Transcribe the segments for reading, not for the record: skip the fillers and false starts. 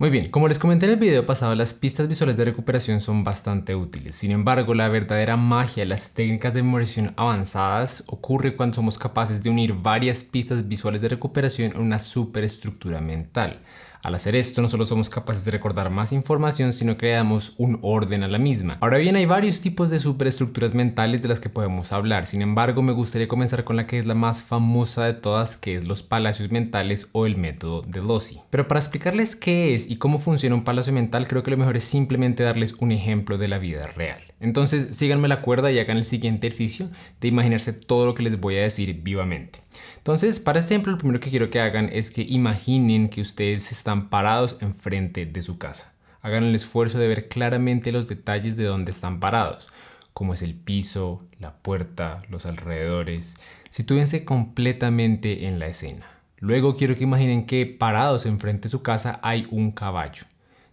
Muy bien, como les comenté en el video pasado, las pistas visuales de recuperación son bastante útiles. Sin embargo, la verdadera magia de las técnicas de memorización avanzadas ocurre cuando somos capaces de unir varias pistas visuales de recuperación en una superestructura mental. Al hacer esto, no solo somos capaces de recordar más información, sino que le damos un orden a la misma. Ahora bien, hay varios tipos de superestructuras mentales de las que podemos hablar. Sin embargo, me gustaría comenzar con la que es la más famosa de todas, que es los palacios mentales o el método de Lossy. Pero para explicarles qué es y cómo funciona un palacio mental, creo que lo mejor es simplemente darles un ejemplo de la vida real. Entonces, síganme la cuerda y hagan el siguiente ejercicio de imaginarse todo lo que les voy a decir vivamente. Entonces, para este ejemplo, lo primero que quiero que hagan es que imaginen que ustedes están parados enfrente de su casa. Hagan el esfuerzo de ver claramente los detalles de dónde están parados, como es el piso, la puerta, los alrededores. Sitúense completamente en la escena. Luego quiero que imaginen que parados enfrente de su casa hay un caballo.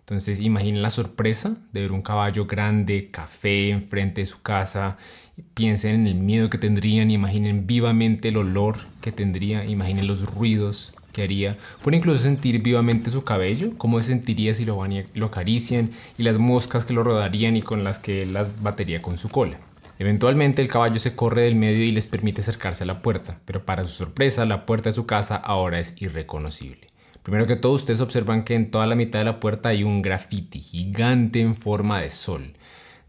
Entonces imaginen la sorpresa de ver un caballo grande, café, enfrente de su casa. Piensen en el miedo que tendrían, imaginen vivamente el olor que tendría, imaginen los ruidos que haría. Pueden incluso sentir vivamente su cabello, cómo se sentiría si lo acarician, y las moscas que lo rodarían y con las que las batería con su cola. Eventualmente el caballo se corre del medio y les permite acercarse a la puerta, pero para su sorpresa la puerta de su casa ahora es irreconocible. Primero que todo, ustedes observan que en toda la mitad de la puerta hay un graffiti gigante en forma de sol.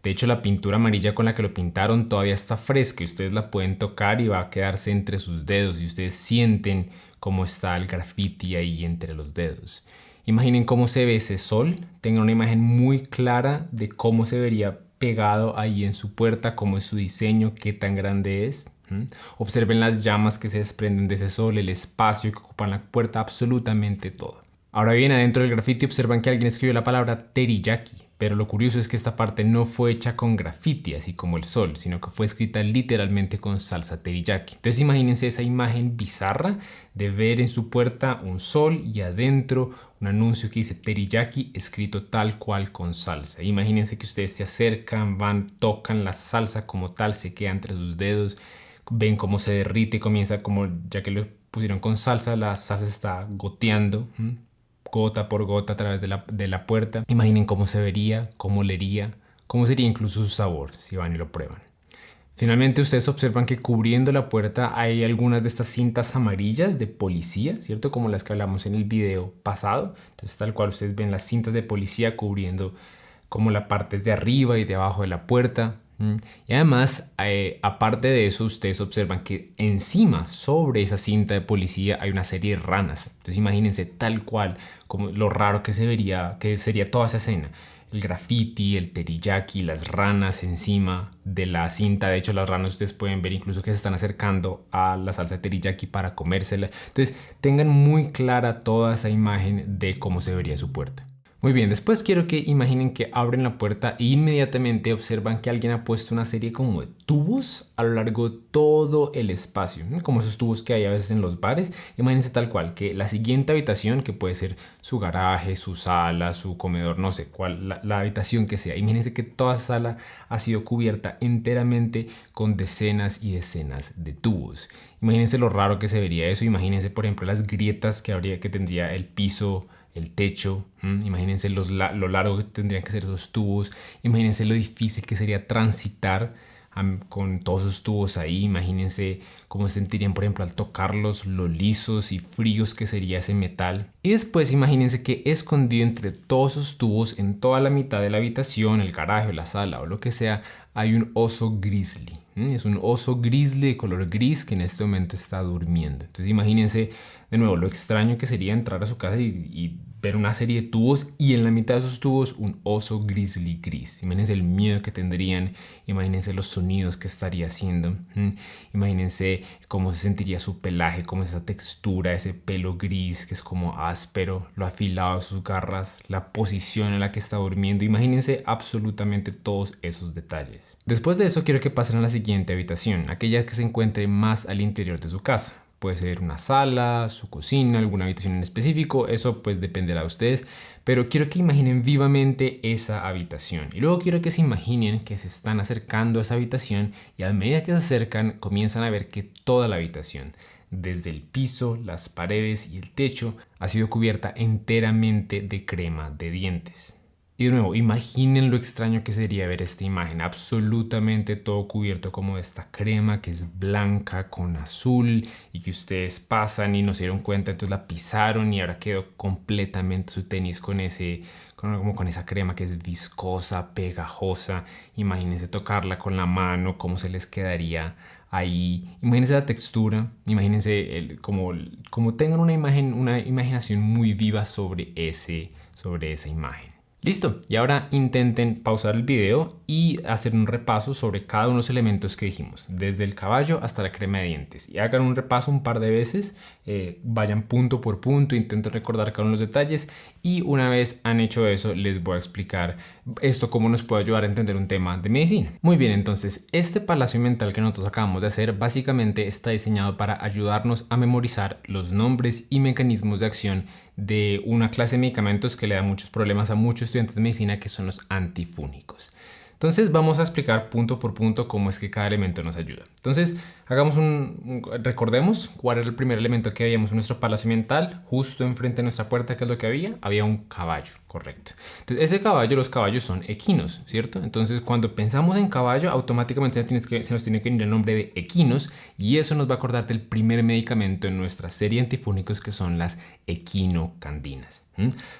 De hecho, la pintura amarilla con la que lo pintaron todavía está fresca y ustedes la pueden tocar y va a quedarse entre sus dedos y ustedes sienten cómo está el graffiti ahí entre los dedos. Imaginen cómo se ve ese sol, tengan una imagen muy clara de cómo se vería pegado ahí en su puerta, cómo es su diseño, qué tan grande es. Observen las llamas que se desprenden de ese sol, el espacio que ocupan la puerta, absolutamente todo. Ahora bien, adentro del grafiti observan que alguien escribió la palabra teriyaki, pero lo curioso es que esta parte no fue hecha con grafiti, así como el sol, sino que fue escrita literalmente con salsa teriyaki. Entonces imagínense esa imagen bizarra de ver en su puerta un sol y adentro un anuncio que dice teriyaki escrito tal cual con salsa. Imagínense que ustedes se acercan, van, tocan la salsa como tal, se queda entre sus dedos, ven cómo se derrite, comienza como, ya que lo pusieron con salsa, la salsa está goteando, gota por gota a través de la puerta. Imaginen cómo se vería, cómo olería, cómo sería incluso su sabor si van y lo prueban. Finalmente ustedes observan que cubriendo la puerta hay algunas de estas cintas amarillas de policía, ¿cierto? Como las que hablamos en el video pasado. Entonces tal cual ustedes ven las cintas de policía cubriendo como la parte de arriba y de abajo de la puerta. Y además, aparte de eso, ustedes observan que encima, sobre esa cinta de policía, hay una serie de ranas. Entonces imagínense tal cual como lo raro que se vería, que sería toda esa escena. El graffiti, el teriyaki, las ranas encima de la cinta. De hecho, las ranas ustedes pueden ver incluso que se están acercando a la salsa teriyaki para comérsela. Entonces, tengan muy clara toda esa imagen de cómo se vería su puerta. Muy bien, después quiero que imaginen que abren la puerta e inmediatamente observan que alguien ha puesto una serie como de tubos a lo largo de todo el espacio, como esos tubos que hay a veces en los bares. Imagínense tal cual que la siguiente habitación, que puede ser su garaje, su sala, su comedor, no sé cuál, la habitación que sea. Imagínense que toda esa sala ha sido cubierta enteramente con decenas y decenas de tubos. Imagínense lo raro que se vería eso. Imagínense, por ejemplo, las grietas que tendría el piso, el techo. Imagínense lo largo que tendrían que ser esos tubos. Imagínense lo difícil que sería transitar con todos esos tubos ahí. Imagínense cómo se sentirían, por ejemplo, al tocarlos, lo lisos y fríos que sería ese metal. Y después imagínense que escondido entre todos esos tubos, en toda la mitad de la habitación, el garaje, la sala o lo que sea, hay un oso grizzly. Es un oso grizzly de color gris que en este momento está durmiendo. Entonces imagínense de nuevo lo extraño que sería entrar a su casa y ver una serie de tubos y en la mitad de esos tubos un oso grizzly gris. Imagínense el miedo que tendrían, imagínense los sonidos que estaría haciendo, imagínense cómo se sentiría su pelaje, cómo es esa textura, ese pelo gris que es como áspero, lo afilado de sus garras, la posición en la que está durmiendo. Imagínense absolutamente todos esos detalles. Después de eso quiero que pasen a la siguiente habitación, aquella que se encuentre más al interior de su casa. Puede ser una sala, su cocina, alguna habitación en específico, eso pues dependerá de ustedes, pero quiero que imaginen vivamente esa habitación y luego quiero que se imaginen que se están acercando a esa habitación y a medida que se acercan comienzan a ver que toda la habitación, desde el piso, las paredes y el techo, ha sido cubierta enteramente de crema de dientes. Y de nuevo, imaginen lo extraño que sería ver esta imagen, absolutamente todo cubierto como de esta crema que es blanca con azul y que ustedes pasan y no se dieron cuenta, entonces la pisaron y ahora quedó completamente su tenis con esa crema que es viscosa, pegajosa. Imagínense tocarla con la mano, cómo se les quedaría ahí. Imagínense la textura, imagínense como tengan una imaginación muy viva sobre esa imagen. Listo, y ahora intenten pausar el video y hacer un repaso sobre cada uno de los elementos que dijimos, desde el caballo hasta la crema de dientes. Y hagan un repaso un par de veces, vayan punto por punto, intenten recordar cada uno de los detalles y una vez han hecho eso les voy a explicar esto cómo nos puede ayudar a entender un tema de medicina. Muy bien, entonces este palacio mental que nosotros acabamos de hacer básicamente está diseñado para ayudarnos a memorizar los nombres y mecanismos de acción de una clase de medicamentos que le da muchos problemas a muchos estudiantes de medicina, que son los antifúngicos. Entonces vamos a explicar punto por punto cómo es que cada elemento nos ayuda. Entonces recordemos cuál era el primer elemento que veíamos en nuestro palacio mental. Justo enfrente de nuestra puerta, ¿qué es lo que había? Había un caballo, correcto. Entonces ese caballo, los caballos son equinos, ¿cierto? Entonces cuando pensamos en caballo, automáticamente se nos tiene que venir el nombre de equinos y eso nos va a acordar del primer medicamento en nuestra serie de antifúngicos, que son las equinocandinas.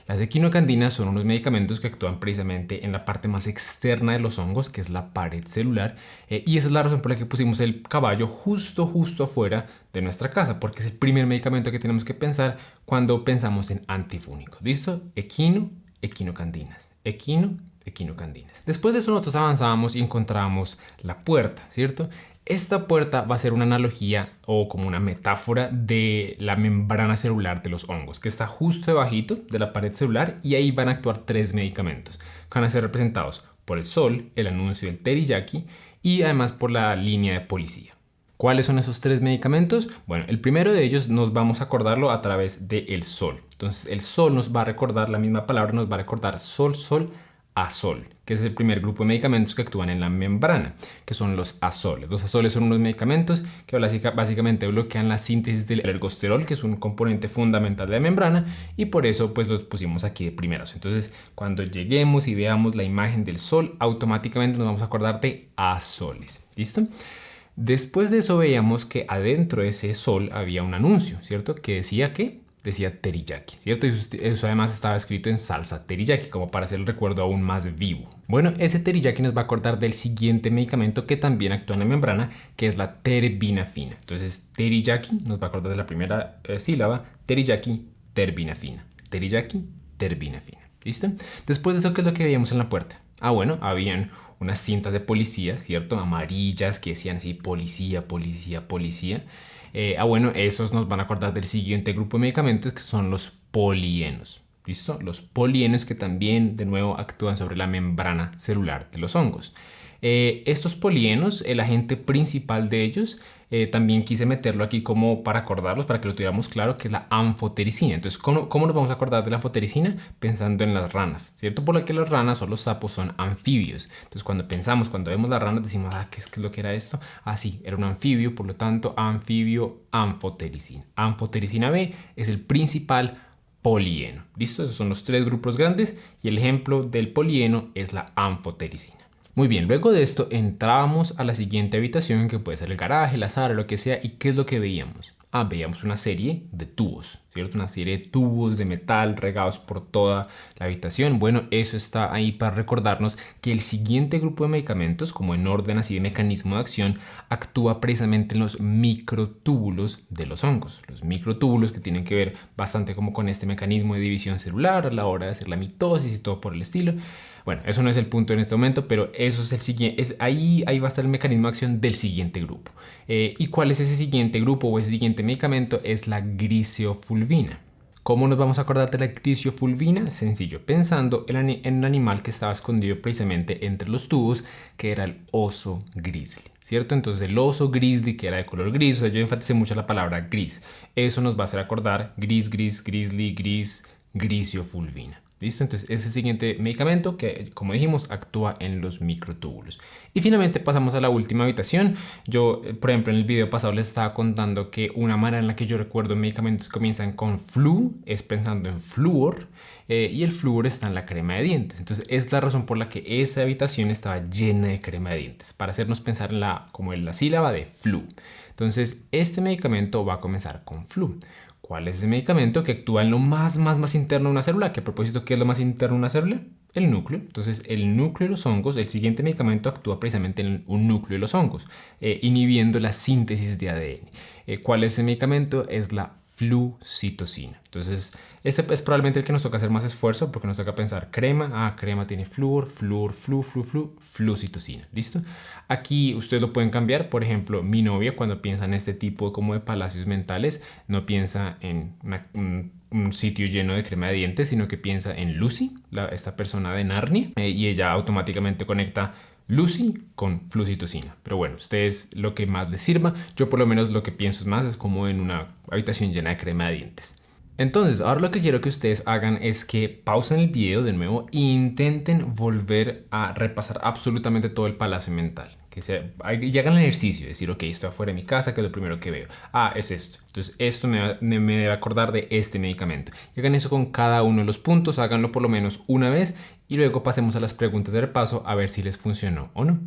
Las equinocandinas son unos medicamentos que actúan precisamente en la parte más externa de los hongos, que es la pared celular, y esa es la razón por la que pusimos el caballo justo afuera de nuestra casa, porque es el primer medicamento que tenemos que pensar cuando pensamos en antifúngicos. ¿Listo? Equinocandinas. Equinocandinas. Después de eso nosotros avanzábamos y encontrábamos la puerta, ¿cierto? Esta puerta va a ser una analogía o como una metáfora de la membrana celular de los hongos, que está justo debajito de la pared celular, y ahí van a actuar tres medicamentos que van a ser representados por el sol, el anuncio del teriyaki y además por la línea de policía. ¿Cuáles son esos tres medicamentos? Bueno, el primero de ellos nos vamos a acordarlo a través del sol. Entonces el sol nos va a recordar, la misma palabra nos va a recordar sol, azol, que es el primer grupo de medicamentos que actúan en la membrana, que son los azoles. Los azoles son unos medicamentos que básicamente bloquean la síntesis del ergosterol, que es un componente fundamental de la membrana, y por eso pues los pusimos aquí de primeras. Entonces cuando lleguemos y veamos la imagen del sol, automáticamente nos vamos a acordar de azoles. ¿Listo? Después de eso veíamos que adentro de ese sol había un anuncio, ¿cierto? Que decía teriyaki, ¿cierto? Y eso además estaba escrito en salsa teriyaki, como para hacer el recuerdo aún más vivo. Bueno, ese teriyaki nos va a acordar del siguiente medicamento que también actúa en la membrana, que es la terbinafina. Entonces, teriyaki nos va a acordar de la primera sílaba, teriyaki, terbinafina. Teriyaki, terbinafina. ¿Listo? Después de eso, ¿qué es lo que veíamos en la puerta? Bueno, habían unas cintas de policía, ¿cierto? Amarillas que decían así, policía, policía, policía. Bueno, esos nos van a acordar del siguiente grupo de medicamentos, que son los polienos. ¿Listo? Los polienos, que también de nuevo actúan sobre la membrana celular de los hongos. Estos polienos, el agente principal de ellos, también quise meterlo aquí como para acordarlos, para que lo tuviéramos claro, que es la anfotericina. Entonces, ¿cómo nos vamos a acordar de la anfotericina? Pensando en las ranas, ¿cierto? Por lo que las ranas o los sapos son anfibios. Entonces, cuando vemos las ranas, decimos, ¿qué es lo que era esto? Sí, era un anfibio, por lo tanto, anfibio, anfotericina. Anfotericina B es el principal polieno. ¿Listo? Esos son los tres grupos grandes y el ejemplo del polieno es la anfotericina. Muy bien, luego de esto entrábamos a la siguiente habitación, que puede ser el garaje, la sala, lo que sea. ¿Y qué es lo que veíamos? Veíamos una serie de tubos, ¿cierto? Una serie de tubos de metal regados por toda la habitación. Bueno, eso está ahí para recordarnos que el siguiente grupo de medicamentos, como en orden así de mecanismo de acción, actúa precisamente en los microtúbulos de los hongos. Los microtúbulos que tienen que ver bastante como con este mecanismo de división celular a la hora de hacer la mitosis y todo por el estilo. Bueno, eso no es el punto en este momento, pero eso es el siguiente. Ahí va a estar el mecanismo de acción del siguiente grupo. ¿Y cuál es ese siguiente grupo o ese siguiente medicamento? Es la griseofulvina. ¿Cómo nos vamos a acordar de la griseofulvina? Sencillo, pensando en un animal que estaba escondido precisamente entre los tubos, que era el oso grizzly, ¿cierto? Entonces el oso grizzly, que era de color gris, o sea, yo enfaticé mucho la palabra gris. Eso nos va a hacer acordar grizzly, griseofulvina. ¿Listo? Entonces ese siguiente medicamento que, como dijimos, actúa en los microtúbulos. Y finalmente pasamos a la última habitación. Yo, por ejemplo, en el video pasado les estaba contando que una manera en la que yo recuerdo medicamentos que comienzan con flu es pensando en flúor. Y el flúor está en la crema de dientes. Entonces es la razón por la que esa habitación estaba llena de crema de dientes, para hacernos pensar en como en la sílaba de flu. Entonces este medicamento va a comenzar con flu. ¿Cuál es ese medicamento que actúa en lo más interno de una célula? Que a propósito, ¿qué es lo más interno de una célula? El núcleo. Entonces, el núcleo de los hongos, el siguiente medicamento actúa precisamente en un núcleo de los hongos, inhibiendo la síntesis de ADN. ¿Cuál es ese medicamento? Es la flucitosina. Entonces, este es probablemente el que nos toca hacer más esfuerzo porque nos toca pensar crema. Crema tiene flúor, flucitosina. ¿Listo? Aquí ustedes lo pueden cambiar. Por ejemplo, mi novia cuando piensa en este tipo como de palacios mentales, no piensa en un sitio lleno de crema de dientes, sino que piensa en Lucy, esta persona de Narnia, y ella automáticamente conecta Lucy con flucitosina. Pero bueno, ustedes lo que más les sirva. Yo por lo menos lo que pienso es más es como en una habitación llena de crema de dientes. Entonces, ahora lo que quiero que ustedes hagan es que pausen el video de nuevo e intenten volver a repasar absolutamente todo el palacio mental. Y hagan el ejercicio, decir, ok, estoy afuera de mi casa, que es lo primero que veo. Es esto. Entonces, esto me debe acordar de este medicamento. Y hagan eso con cada uno de los puntos, háganlo por lo menos una vez y luego pasemos a las preguntas de repaso a ver si les funcionó o no.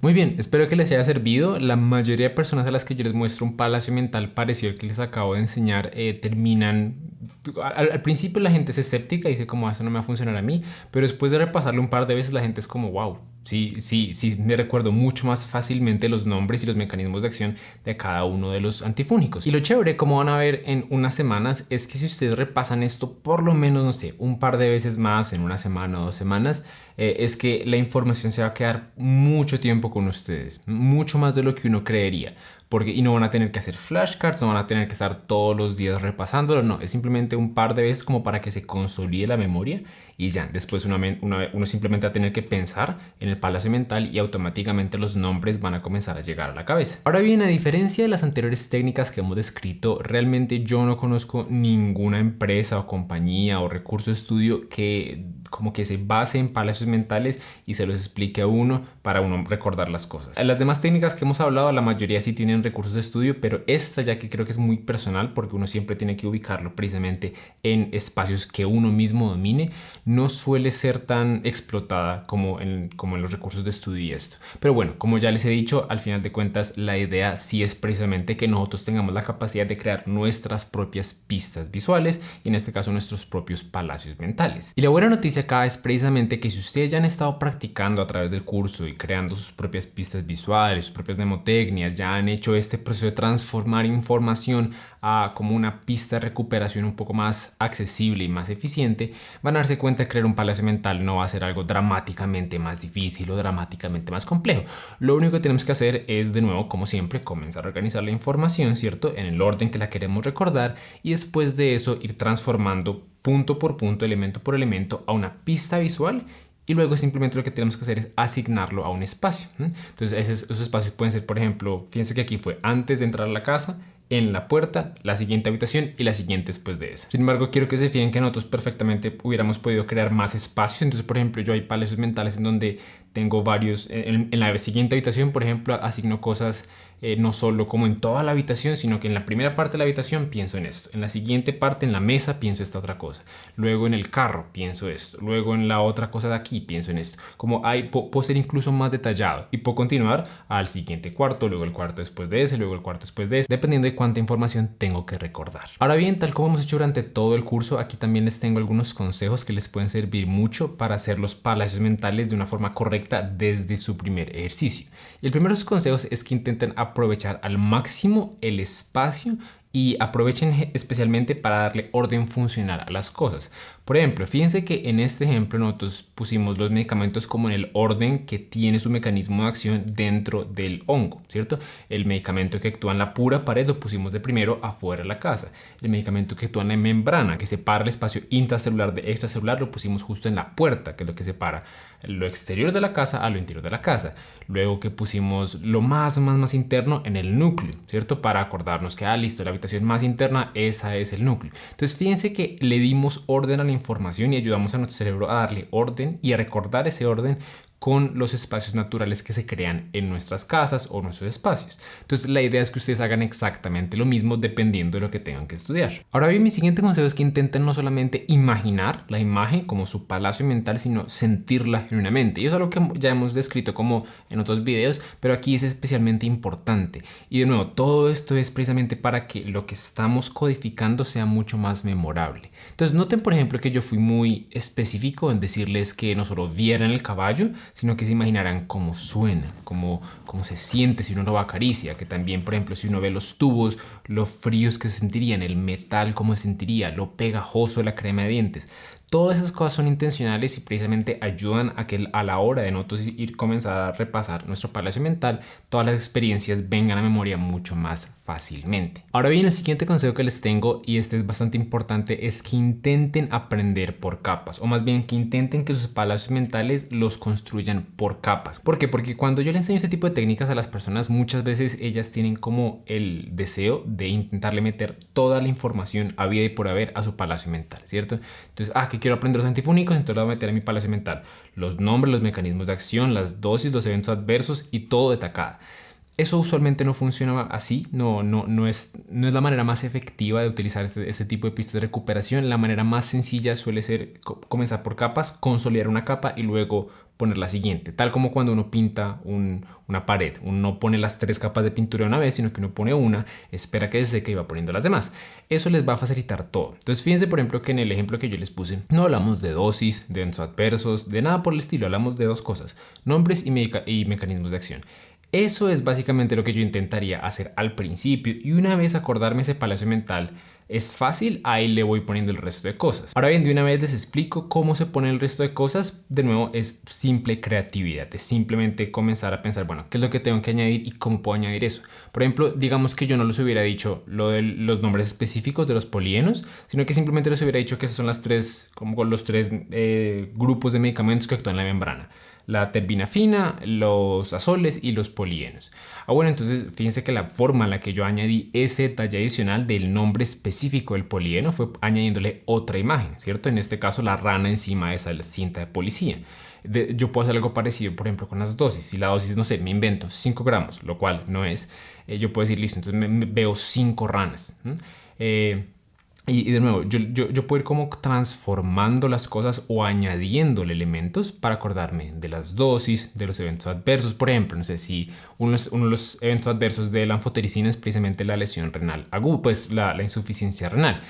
Muy bien, espero que les haya servido. La mayoría de personas a las que yo les muestro un palacio mental parecido al que les acabo de enseñar terminan... Al principio la gente es escéptica y dice como eso no me va a funcionar a mí, pero después de repasarlo un par de veces la gente es como wow, sí, me recuerdo mucho más fácilmente los nombres y los mecanismos de acción de cada uno de los antifúngicos. Y lo chévere, como van a ver en unas semanas, es que si ustedes repasan esto por lo menos, no sé, un par de veces más en una semana o 2 semanas, es que la información se va a quedar mucho tiempo con ustedes, mucho más de lo que uno creería. Y no van a tener que hacer flashcards, no van a tener que estar todos los días repasándolo, no, es simplemente un par de veces como para que se consolide la memoria y ya, después uno simplemente va a tener que pensar en el palacio mental y automáticamente los nombres van a comenzar a llegar a la cabeza. Ahora bien, a diferencia de las anteriores técnicas que hemos descrito, realmente yo no conozco ninguna empresa o compañía o recurso de estudio que como que se base en palacios mentales y se los explique a uno para uno recordar las cosas. Las demás técnicas que hemos hablado, la mayoría sí tienen recursos de estudio, pero esta ya que creo que es muy personal porque uno siempre tiene que ubicarlo precisamente en espacios que uno mismo domine, no suele ser tan explotada como en los recursos de estudio y esto. Pero bueno, como ya les he dicho, al final de cuentas la idea sí es precisamente que nosotros tengamos la capacidad de crear nuestras propias pistas visuales y en este caso nuestros propios palacios mentales. Y la buena noticia acá es precisamente que si ustedes ya han estado practicando a través del curso y creando sus propias pistas visuales, sus propias mnemotecnias, ya han hecho este proceso de transformar información a como una pista de recuperación un poco más accesible y más eficiente, van a darse cuenta que crear un palacio mental no va a ser algo dramáticamente más difícil o dramáticamente más complejo. Lo único que tenemos que hacer es, de nuevo, como siempre, comenzar a organizar la información, ¿cierto? En el orden que la queremos recordar y después de eso ir transformando punto por punto, elemento por elemento a una pista visual. Y luego simplemente lo que tenemos que hacer es asignarlo a un espacio. Entonces esos espacios pueden ser, por ejemplo, fíjense que aquí fue antes de entrar a la casa, en la puerta, la siguiente habitación y la siguiente después de esa. Sin embargo, quiero que se fijen que nosotros perfectamente hubiéramos podido crear más espacios. Entonces, por ejemplo, yo hay palacios mentales en donde tengo varios, en la siguiente habitación, por ejemplo, asigno cosas no solo como en toda la habitación, sino que en la primera parte de la habitación pienso en esto, en la siguiente parte, en la mesa, pienso esta otra cosa, luego en el carro pienso esto, luego en la otra cosa de aquí pienso en esto. Como puedo ser incluso más detallado y puedo continuar al siguiente cuarto, luego el cuarto después de ese, luego el cuarto después de ese, dependiendo de cuánta información tengo que recordar. Ahora bien, tal como hemos hecho durante todo el curso, aquí también les tengo algunos consejos que les pueden servir mucho para hacer los palacios mentales de una forma correcta desde su primer ejercicio. Y el primero de los consejos es que intenten aprovechar al máximo el espacio y aprovechen especialmente para darle orden funcional a las cosas. Por ejemplo, fíjense que en este ejemplo nosotros pusimos los medicamentos como en el orden que tiene su mecanismo de acción dentro del hongo, ¿cierto? El medicamento que actúa en la pura pared lo pusimos de primero afuera de la casa. El medicamento que actúa en la membrana, que separa el espacio intracelular de extracelular, lo pusimos justo en la puerta, que es lo que separa lo exterior de la casa a lo interior de la casa. Luego que pusimos lo más interno en el núcleo, ¿cierto? Para acordarnos que, listo, la habitación más interna, esa es el núcleo. Entonces, fíjense que le dimos orden a la información y ayudamos a nuestro cerebro a darle orden y a recordar ese orden con los espacios naturales que se crean en nuestras casas o nuestros espacios. Entonces la idea es que ustedes hagan exactamente lo mismo dependiendo de lo que tengan que estudiar. Ahora bien, mi siguiente consejo es que intenten no solamente imaginar la imagen como su palacio mental, sino sentirla genuinamente. Y eso es algo que ya hemos descrito como en otros videos, pero aquí es especialmente importante. Y de nuevo, todo esto es precisamente para que lo que estamos codificando sea mucho más memorable. Entonces noten, por ejemplo, que yo fui muy específico en decirles que no solo vieran el caballo, sino que se imaginaran cómo suena, cómo se siente si uno lo acaricia, que también, por ejemplo, si uno ve los tubos, lo fríos que se sentirían, el metal cómo se sentiría, lo pegajoso de la crema de dientes. Todas esas cosas son intencionales y precisamente ayudan a que a la hora de nosotros ir comenzar a repasar nuestro palacio mental, todas las experiencias vengan a memoria mucho más fácilmente. Ahora bien, el siguiente consejo que les tengo, y este es bastante importante, es que intenten aprender por capas, o más bien que intenten que sus palacios mentales los construyan por capas. ¿Por qué? Porque cuando yo le enseño este tipo de técnicas a las personas, muchas veces ellas tienen como el deseo de intentarle meter toda la información habida y por haber a su palacio mental, ¿cierto? Entonces, que quiero aprender los antifúngicos, entonces lo voy a meter en mi palacio mental. Los nombres, los mecanismos de acción, las dosis, los eventos adversos y todo de tacada. Eso usualmente no funciona así, no es la manera más efectiva de utilizar este tipo de pistas de recuperación. La manera más sencilla suele ser comenzar por capas, consolidar una capa y luego poner la siguiente. Tal como cuando uno pinta una pared, uno no pone las 3 capas de pintura de una vez, sino que uno pone una, espera que se seque y va poniendo las demás. Eso les va a facilitar todo. Entonces fíjense, por ejemplo, que en el ejemplo que yo les puse, no hablamos de dosis, de eventos adversos, de nada por el estilo, hablamos de 2 cosas: nombres y mecanismos de acción. Eso es básicamente lo que yo intentaría hacer al principio, y una vez acordarme ese palacio mental es fácil, ahí le voy poniendo el resto de cosas. Ahora bien, de una vez les explico cómo se pone el resto de cosas. De nuevo, es simple creatividad, es simplemente comenzar a pensar, bueno, qué es lo que tengo que añadir y cómo puedo añadir eso. Por ejemplo, digamos que yo no les hubiera dicho lo de los nombres específicos de los polienos, sino que simplemente les hubiera dicho que esas son las 3, como los 3 grupos de medicamentos que actúan en la membrana: la terbinafina, los azoles y los polienos. Bueno, entonces fíjense que la forma en la que yo añadí ese detalle adicional del nombre específico del polieno fue añadiéndole otra imagen, ¿cierto? En este caso, la rana encima de esa cinta de policía. Yo puedo hacer algo parecido, por ejemplo, con las dosis. Si la dosis, no sé, me invento 5 gramos, lo cual no es, yo puedo decir, listo, entonces me veo 5 ranas. Y de nuevo, yo puedo ir como transformando las cosas o añadiéndole elementos para acordarme de las dosis, de los eventos adversos. Por ejemplo, no sé si uno de los eventos adversos de la anfotericina es precisamente la lesión renal aguda, pues la insuficiencia renal.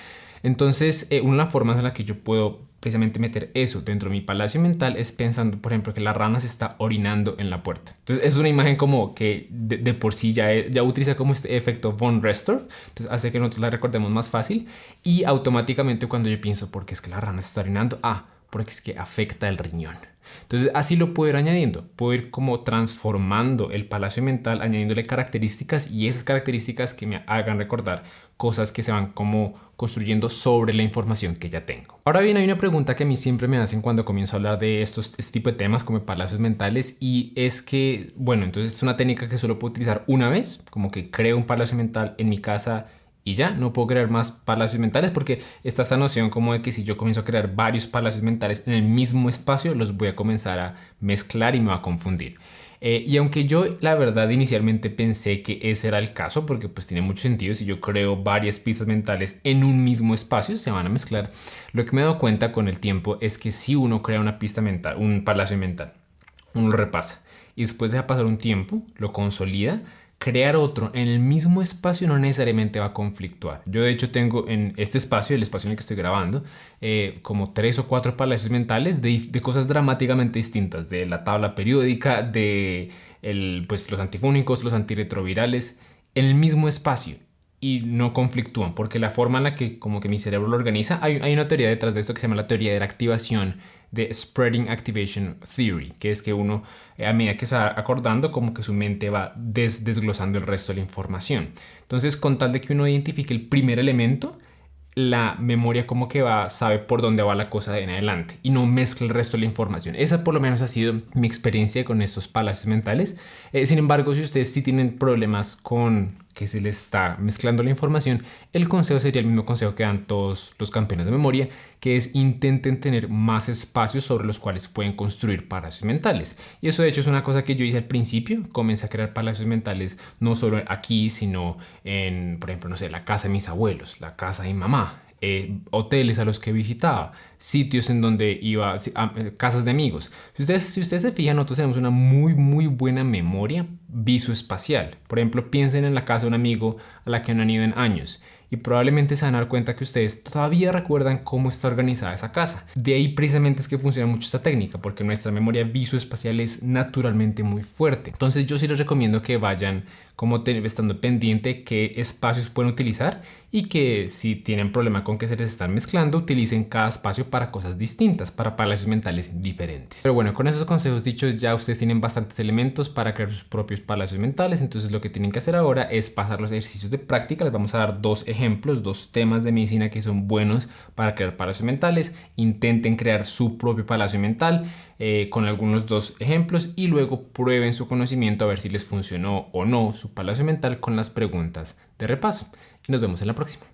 Entonces, una de las formas en la que yo puedo precisamente meter eso dentro de mi palacio mental es pensando, por ejemplo, que la rana se está orinando en la puerta. Entonces es una imagen como que de por sí ya utiliza como este efecto von Restorff, entonces hace que nosotros la recordemos más fácil, y automáticamente cuando yo pienso, ¿por qué es que la rana se está orinando? Porque es que afecta el riñón. Entonces así lo puedo ir añadiendo, puedo ir como transformando el palacio mental, añadiéndole características, y esas características que me hagan recordar cosas que se van como construyendo sobre la información que ya tengo. Ahora bien, hay una pregunta que a mí siempre me hacen cuando comienzo a hablar de este tipo de temas como palacios mentales, y es que, bueno, entonces es una técnica que solo puedo utilizar una vez, como que creo un palacio mental en mi casa y ya, no puedo crear más palacios mentales, porque está esta noción como de que si yo comienzo a crear varios palacios mentales en el mismo espacio, los voy a comenzar a mezclar y me va a confundir. Y aunque yo la verdad inicialmente pensé que ese era el caso, porque pues tiene mucho sentido, si yo creo varias pistas mentales en un mismo espacio se van a mezclar, lo que me he dado cuenta con el tiempo es que si uno crea una pista mental, un palacio mental, uno lo repasa y después deja pasar un tiempo, lo consolida, crear otro en el mismo espacio no necesariamente va a conflictuar. Yo de hecho tengo en este espacio, el espacio en el que estoy grabando, como 3 o 4 palacios mentales de cosas dramáticamente distintas, de la tabla periódica, de pues, los antifúngicos, los antirretrovirales, en el mismo espacio. y no conflictúan, porque la forma en la que como que mi cerebro lo organiza, hay una teoría detrás de esto que se llama la teoría de la activación, de Spreading Activation Theory, que es que uno, a medida que se va acordando, como que su mente va desglosando el resto de la información. Entonces, con tal de que uno identifique el primer elemento, la memoria como que sabe por dónde va la cosa de en adelante y no mezcla el resto de la información. Esa por lo menos ha sido mi experiencia con estos palacios mentales. Sin embargo, si ustedes sí tienen problemas con que se les está mezclando la información, el consejo sería el mismo consejo que dan todos los campeones de memoria, que es intenten tener más espacios sobre los cuales pueden construir palacios mentales. Y eso de hecho es una cosa que yo hice al principio. Comencé a crear palacios mentales no solo aquí, sino en, por ejemplo, no sé, la casa de mis abuelos, la casa de mi mamá, hoteles a los que visitaba, sitios en donde iba, casas de amigos. Si ustedes se fijan, nosotros tenemos una muy buena memoria visoespacial. Por ejemplo, piensen en la casa de un amigo a la que no han ido en años y probablemente se van a dar cuenta que ustedes todavía recuerdan cómo está organizada esa casa. De ahí precisamente es que funciona mucho esta técnica, porque nuestra memoria visoespacial es naturalmente muy fuerte. Entonces yo sí les recomiendo que vayan como estando pendiente qué espacios pueden utilizar y que si tienen problema con que se les están mezclando, utilicen cada espacio para cosas distintas, para palacios mentales diferentes. Pero bueno, con esos consejos dichos ya ustedes tienen bastantes elementos para crear sus propios palacios mentales. Entonces lo que tienen que hacer ahora es pasar los ejercicios de práctica. Les vamos a dar dos ejemplos, dos temas de medicina que son buenos para crear palacios mentales. Intenten crear su propio palacio mental con algunos dos ejemplos y luego prueben su conocimiento a ver si les funcionó o no su palacio mental con las preguntas de repaso. Y nos vemos en la próxima.